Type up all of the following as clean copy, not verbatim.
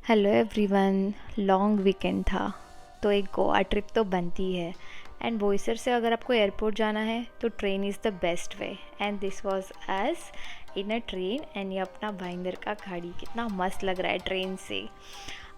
Hello everyone. Long weekend था तो एक गोवा ट्रिप तो बनती है। एंड बोईसर से अगर आपको एयरपोर्ट जाना है तो train is the best way. And this was as in a train. And ये अपना भाईंदर का खाड़ी कितना मस्त लग रहा है ट्रेन से।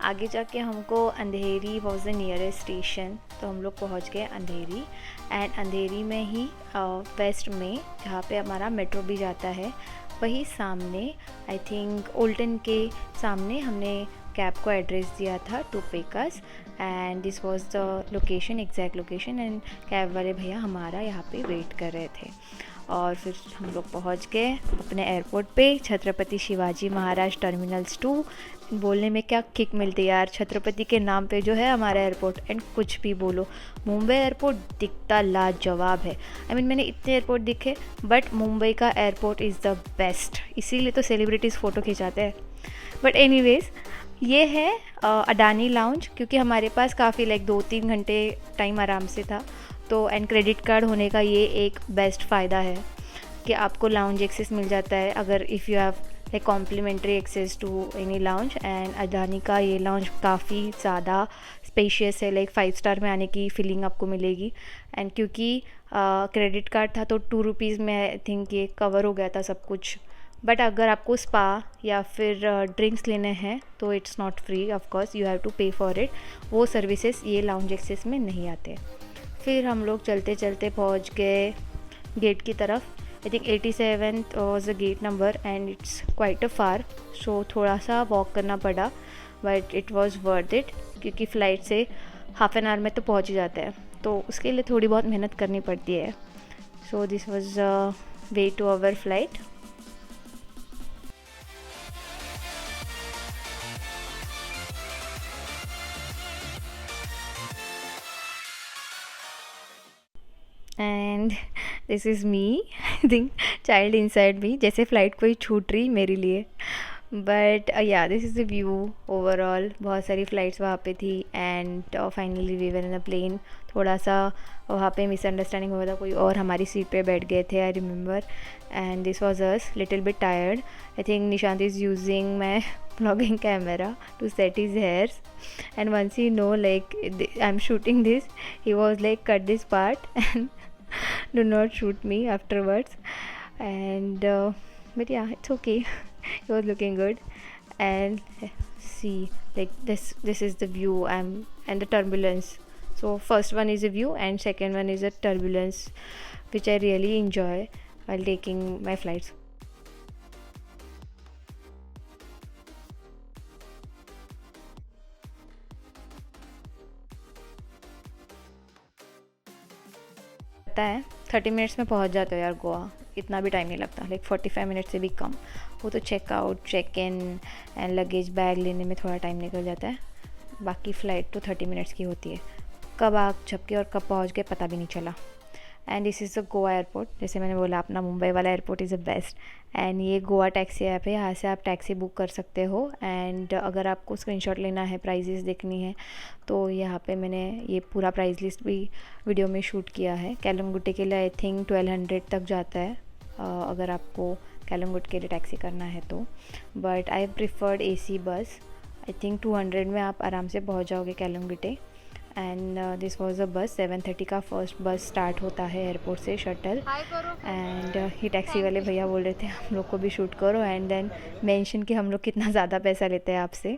आगे जाके हमको अंधेरी वॉज द नियरेस्ट स्टेशन, तो हम लोग पहुँच गए अंधेरी। एंड अंधेरी में ही वेस्ट में जहाँ पे हमारा मेट्रो भी जाता है, वही सामने आई थिंक ओल्टन के सामने हमने कैब को एड्रेस दिया था टू पेकस। And this was the location, exact location. And cab वाले भैया हमारा यहाँ पे वेट कर रहे थे। और फिर हम लोग पहुँच गए अपने एयरपोर्ट पे, छत्रपति शिवाजी महाराज टर्मिनल्स 2। बोलने में क्या किक मिलती है यार, छत्रपति के नाम पे जो है हमारा एयरपोर्ट। एंड कुछ भी बोलो, मुंबई एयरपोर्ट दिखता लाजवाब है। मैंने इतने एयरपोर्ट दिखे बट मुंबई का एयरपोर्ट इज़ द बेस्ट, इसीलिए तो सेलिब्रिटीज़ फ़ोटो खिंचाते हैं। बट एनीवेज़, ये है अडानी लाउंज, क्योंकि हमारे पास काफ़ी 2-3 घंटे टाइम आराम से था। तो एंड क्रेडिट कार्ड होने का ये एक बेस्ट फ़ायदा है कि आपको लाउंज एक्सेस मिल जाता है अगर if you have complimentary access to any lounge. And Adani का ये लाउंज काफ़ी ज़्यादा स्पेशियस है, 5 स्टार में आने की फीलिंग आपको मिलेगी। एंड क्योंकि क्रेडिट कार्ड था तो 2 रुपीज़ में आई थिंक ये कवर हो गया था सब कुछ। बट अगर आपको स्पा या फिर ड्रिंक्स लेने हैं तो it's not free, of course you have to pay for it. वो सर्विसेज ये लाउंज एक्सेस में नहीं आते। फिर हम लोग चलते चलते पहुंच गए गेट की तरफ। I think 87 was the gate number and it's quite a far, so थोड़ा सा वॉक करना पड़ा। But it was worth it, क्योंकि फ़्लाइट से हाफ एन आवर में तो पहुंच ही जाते हैं, तो उसके लिए थोड़ी बहुत मेहनत करनी पड़ती है। So this was way to our flight. And this is me, I think child inside me, जैसे फ़्लाइट कोई छूट रही मेरे लिए। But yeah this is the view overall. बहुत सारी फ़्लाइट्स वहाँ पे थी and finally we were in a plane. थोड़ा सा वहाँ पे मिसअंडरस्टैंडिंग हुआ था, कोई और हमारी सीट पे बैठ गए थे, I remember. And this was us little bit tired. I think Nishant is using my vlogging camera to set his hairs, and once he know I'm shooting this, he was like, cut this part and do not shoot me afterwards. And but yeah, it's okay. He was looking good. And see, this is the view and the turbulence. So first one is a view and second one is a turbulence, which I really enjoy while taking my flights. पता है 30 minutes में पहुंच जाते हो यार गोवा, इतना भी time नहीं लगता, 45 मिनट से भी कम। वो तो checkout, check in and luggage bag लेने में थोड़ा टाइम निकल जाता है। बाकी फ़्लाइट तो 30 मिनट्स की होती है। कब आग झपके और कब पहुंच गए पता भी नहीं चला। And this is the Goa airport. जैसे मैंने बोला, अपना मुंबई वाला airport is the best. And ये गोवा टैक्सी ऐप है, यहाँ से आप टैक्सी बुक कर सकते हो। एंड अगर आपको स्क्रीनशॉट लेना है, प्राइजेस देखनी है, तो यहाँ पे मैंने ये पूरा प्राइस लिस्ट भी वीडियो में शूट किया है। कैलमगुट्टे के लिए आई थिंक 1200 तक जाता है अगर आपको कैलमगुट के लिए टैक्सी करना है तो। बट आई प्रिफर्ड AC बस। आई थिंक 200 में आप आराम से पहुँच जाओगे कैलमगुट्टे। एंड दिस वॉज अ बस, 7:30 का फर्स्ट बस स्टार्ट होता है एयरपोर्ट से, शटल। एंड ये टैक्सी वाले भैया बोल रहे थे हम लोग को भी शूट करो एंड देन मेंशन कि हम लोग कितना ज़्यादा पैसा लेते हैं आपसे।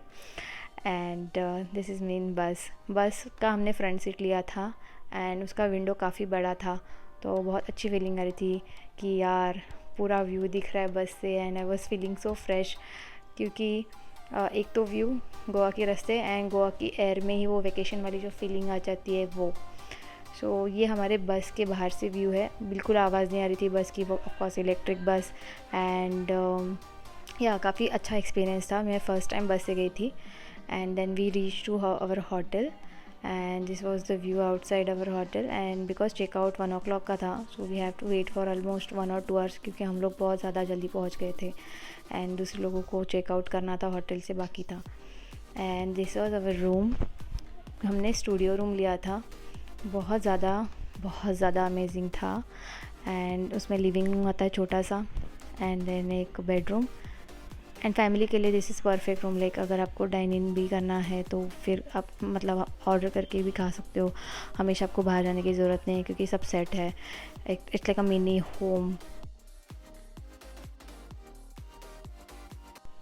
एंड दिस इज़ मीन बस का हमने फ्रंट सीट लिया था एंड उसका विंडो काफ़ी बड़ा था, तो बहुत अच्छी फीलिंग आ रही थी कि यार पूरा व्यू दिख रहा है बस से। And I was feeling so fresh, क्योंकि एक तो व्यू गोवा के रास्ते एंड गोवा की एयर में ही वो वेकेशन वाली जो फीलिंग आ जाती है वो। सो ये हमारे बस के बाहर से व्यू है, बिल्कुल आवाज़ नहीं आ रही थी बस की, वो ऑफकोर्स इलेक्ट्रिक बस। एंड या काफ़ी अच्छा एक्सपीरियंस था। मैं फ़र्स्ट टाइम बस से गई थी। And then we reach to our hotel and this was the view outside our hotel. And because checkout 1 o'clock का था, so we have to wait for almost 1 or 2 hours, क्योंकि हम लोग बहुत ज़्यादा जल्दी पहुँच गए थे एंड दूसरे लोगों को चेकआउट करना था, होटल से बाकी था। And this was our room. हमने स्टूडियो रूम लिया था, बहुत ज़्यादा अमेजिंग था। एंड उसमें लिविंग रूम आता है छोटा सा, एंड देन एक बेडरूम, एंड फैमिली के लिए this is perfect room. Like अगर आपको डाइन इन भी करना है तो फिर आप मतलब ऑर्डर करके भी खा सकते हो, हमेशा आपको बाहर जाने की ज़रूरत नहीं है क्योंकि सब सेट है। It's like a mini home.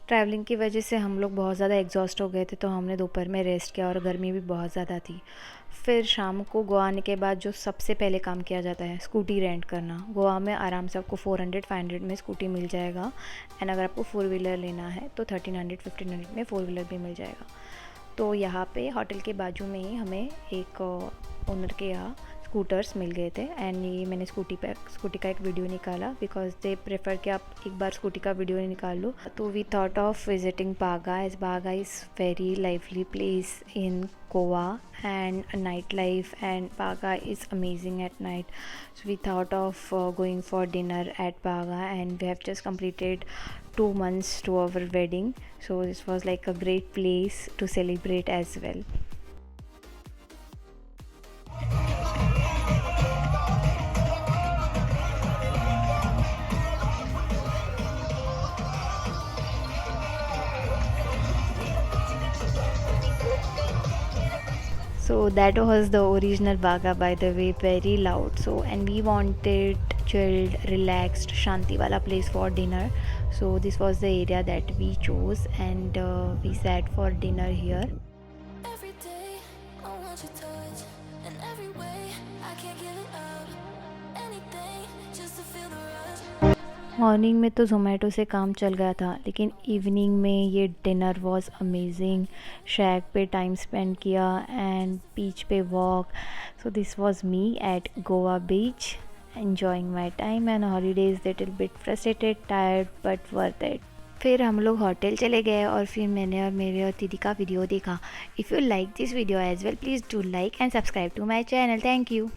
Travelling की वजह से हम लोग बहुत ज़्यादा एग्जॉस्ट हो गए थे, तो हमने दोपहर में रेस्ट किया और गर्मी भी बहुत ज़्यादा थी। फिर शाम को गोवा आने के बाद जो सबसे पहले काम किया जाता है, स्कूटी रेंट करना। गोवा में आराम से आपको 400-500 में स्कूटी मिल जाएगा, एंड अगर आपको 4 व्हीलर लेना है तो 1300-1500 में 4 व्हीलर भी मिल जाएगा। तो यहाँ पे होटल के बाजू में ही हमें एक ओनर के यहाँ स्कूटर्स मिल गए थे, एंड ये मैंने स्कूटी का एक वीडियो निकाला बिकॉज दे प्रेफर कि आप एक बार स्कूटी का वीडियो निकाल लो। तो वी थॉट ऑफ विजिटिंग बागा, एज बागा is very lively place in Goa and nightlife, and Baga is amazing at night. So we thought of going for dinner at Baga, and we have just completed 2 months to our wedding, so this was like a great place to celebrate as well. So that was the original Baga, by the way, very loud. So, and we wanted chilled, relaxed, Shanti wala place for dinner. So this was the area that we chose, and we sat for dinner here. Every day I want your touch, and every way I can't give it up. Anything just to feel the rush. Morning में तो जोमेटो से काम चल गया था, लेकिन evening में ये डिनर वाज अमेजिंग। शैक पे टाइम स्पेंड किया एंड बीच पे walk. So this was me at Goa beach, enjoying my time and holidays, little bit frustrated, tired but worth it. फिर हम लोग होटल चले गए और फिर मैंने और मेरे और दीदी का वीडियो देखा। If you like this video as well, please do like and subscribe to my channel. Thank you.